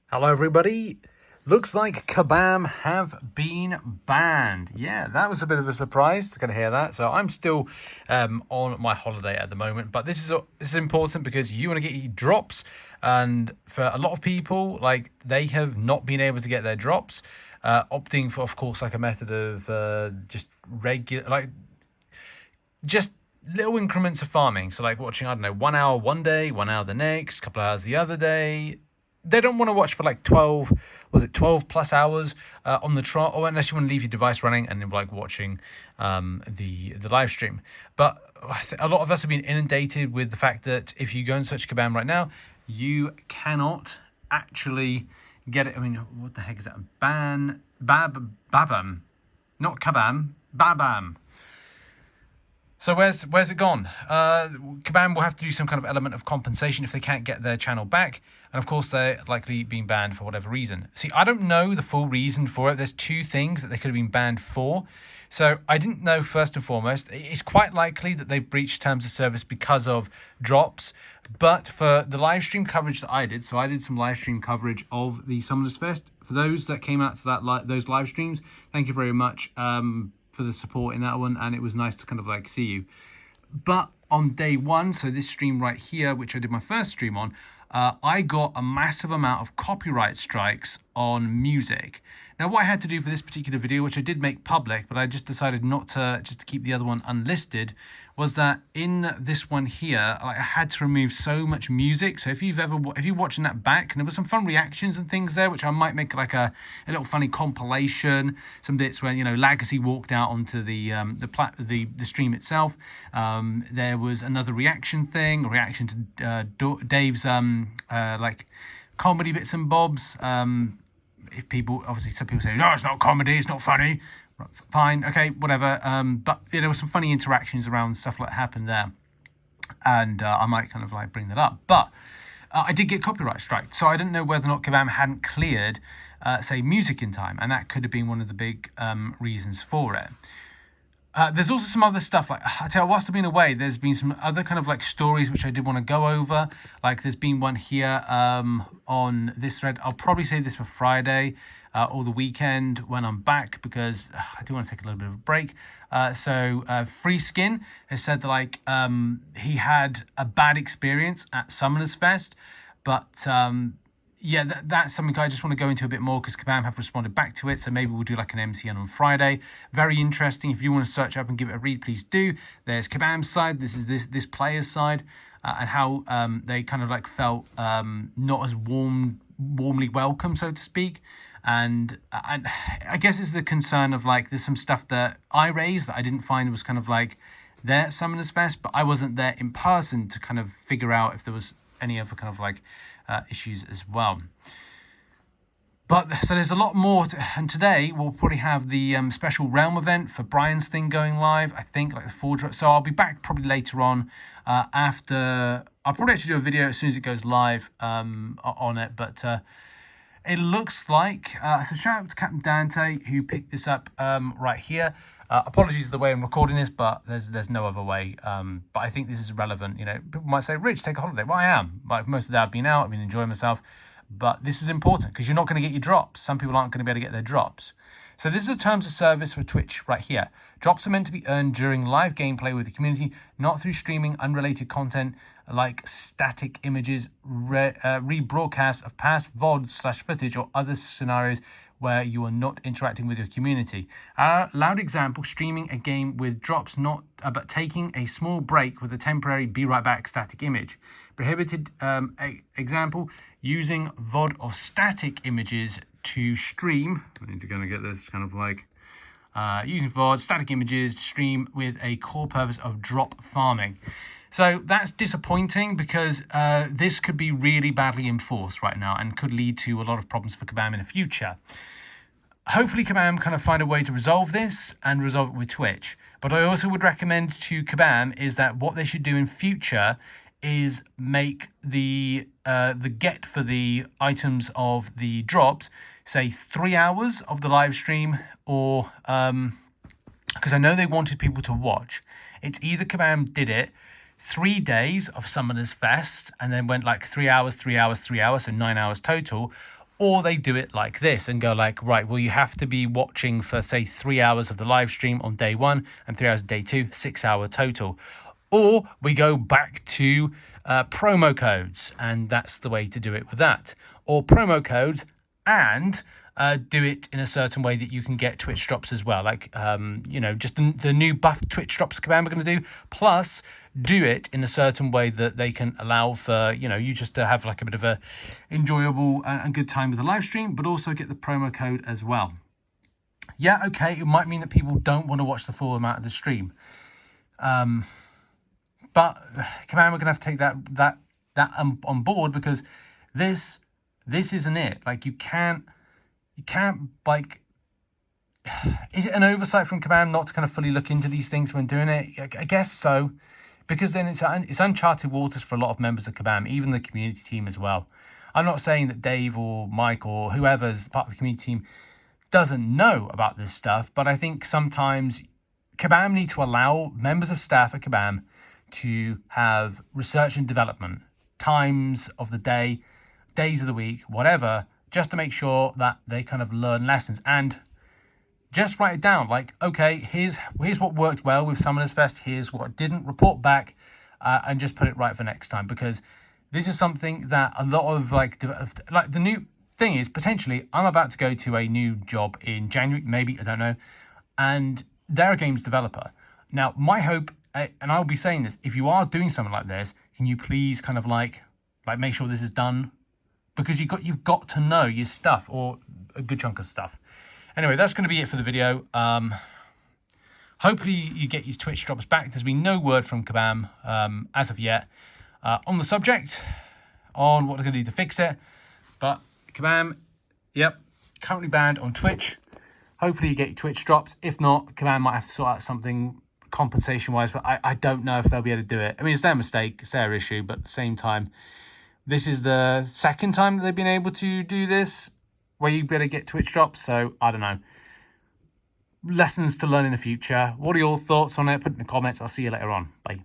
Hello, everybody. Looks like Kabam have been banned. Yeah, that was a bit of a surprise to kind of hear that. So I'm still on my holiday at the moment, but this is important because you want to get your drops, and for a lot of people, like they have not been able to get their drops, opting for, of course, like a method of just regular, like just little increments of farming. So like watching, I don't know, 1 hour one day, 1 hour the next, couple of hours the other day. They don't want to watch for like 12 plus hours on the trot, or unless you want to leave your device running and like watching the live stream. But a lot of us have been inundated with the fact that if you go and search Kabam right now, you cannot actually get it. I mean, what the heck is that? Babam, not Kabam, Babam. So where's it gone? Kabam will have to do some kind of element of compensation if they can't get their channel back, and of course they're likely being banned for whatever reason. See, I don't know the full reason for it. There's two things that they could have been banned for. So I didn't know. First and foremost, it's quite likely that they've breached terms of service because of drops. But for the live stream coverage that I did, so I did some live stream coverage of the Summoners Fest. For those that came out to those live streams, thank you very much. For the support in that one, and it was nice to kind of like see you. But on day one, so this stream right here, which I did my first stream on, I got a massive amount of copyright strikes on music. Now, what I had to do for this particular video, which I did make public, but I just decided not to, just to keep the other one unlisted, was that in this one here, I had to remove so much music. So if you're watching that back, and there were some fun reactions and things there, which I might make like a little funny compilation. Some bits when Legacy walked out onto the stream itself. There was another reaction thing, a reaction to Dave's like comedy bits and bobs. If people, obviously some people say, no, it's not comedy, it's not funny. Fine, okay, whatever. But there were some funny interactions around stuff like that happened there. And I might kind of like bring that up. But I did get copyright striked. So I didn't know whether or not Kabam hadn't cleared, say, music in time. And that could have been one of the big reasons for it. There's also some other stuff, like I tell you, whilst I've been away, there's been some other kind of like stories which I did want to go over. Like there's been one here on this thread. I'll probably say this for Friday or the weekend when I'm back, because I do want to take a little bit of a break. So Free Skin has said that like he had a bad experience at Summoners Fest, but yeah, that's something I just want to go into a bit more because Kabam have responded back to it. So maybe we'll do like an MCN on Friday. Very interesting. If you want to search up and give it a read, please do. There's Kabam's side. This is this player's side, and how they kind of like felt not as warmly welcome, so to speak. And I guess it's the concern of like there's some stuff that I raised that I didn't find was kind of like there at Summoners Fest, but I wasn't there in person to kind of figure out if there was any other kind of like issues as well. But so there's a lot more, and today we'll probably have the special Realm event for Brian's thing going live. I think like the Forge. So I'll be back probably later on after. I'll probably actually do a video as soon as it goes live on it. But it looks like so shout out to Captain Dante who picked this up right here. Apologies for the way I'm recording this, but there's no other way. But I think this is relevant. People might say, Rich, take a holiday. Well, I am. Like most of the day I've been out, I've been enjoying myself. But this is important because you're not going to get your drops. Some people aren't going to be able to get their drops. So this is the terms of service for Twitch right here. Drops are meant to be earned during live gameplay with the community, not through streaming unrelated content like static images, rebroadcast of past VODs/footage or other scenarios where you are not interacting with your community. Loud example, streaming a game with drops, not but taking a small break with a temporary be right back static image. Prohibited example, using VOD or static images to stream. I need to go and get this kind of like using VOD, static images to stream with a core purpose of drop farming. So that's disappointing because this could be really badly enforced right now and could lead to a lot of problems for Kabam in the future. Hopefully Kabam kind of find a way to resolve this and resolve it with Twitch. But I also would recommend to Kabam is that what they should do in future is make the get for the items of the drops, say 3 hours of the live stream, or because I know they wanted people to watch. It's either Kabam did it 3 days of Summoners Fest and then went like 3 hours, 3 hours, 3 hours, so 9 hours total, Or they do it like this and go like, right, well, you have to be watching for, say, 3 hours of the live stream on day 1 and 3 hours day 2, 6 hour total. Or we go back to promo codes, and that's the way to do it with that. Or promo codes and do it in a certain way that you can get Twitch drops as well. Like, just the new buff Twitch drops Kabam are going to do. Plus, do it in a certain way that they can allow for, you just to have like a bit of a enjoyable and good time with the live stream, but also get the promo code as well. Yeah, okay, it might mean that people don't want to watch the full amount of the stream. But Kabam are going to have to take that on board, because this isn't it. Like, you can't like, is it an oversight from Kabam not to kind of fully look into these things when doing it? I guess so, because then it's uncharted waters for a lot of members of Kabam, even the community team as well. I'm not saying that Dave or Mike or whoever's part of the community team doesn't know about this stuff, but I think sometimes Kabam need to allow members of staff at Kabam to have research and development, times of the day, days of the week, whatever, just to make sure that they kind of learn lessons and just write it down. Like, okay, here's what worked well with Summoners Fest, here's what didn't, report back, and just put it right for next time, because this is something that a lot of like the new thing is, potentially I'm about to go to a new job in January, maybe, I don't know, and they're a games developer. Now, my hope, and I'll be saying this, if you are doing something like this, can you please kind of like make sure this is done? Because you've got to know your stuff, or a good chunk of stuff. Anyway, that's going to be it for the video. Hopefully you get your Twitch drops back. There's been no word from Kabam as of yet on the subject, on what they're going to do to fix it. But Kabam, yep, currently banned on Twitch. Hopefully you get your Twitch drops. If not, Kabam might have to sort out something compensation-wise, but I don't know if they'll be able to do it. I mean, it's their mistake, it's their issue, but at the same time, this is the second time that they've been able to do this, where you better get Twitch drops, so I don't know. Lessons to learn in the future. What are your thoughts on it? Put it in the comments. I'll see you later on. Bye.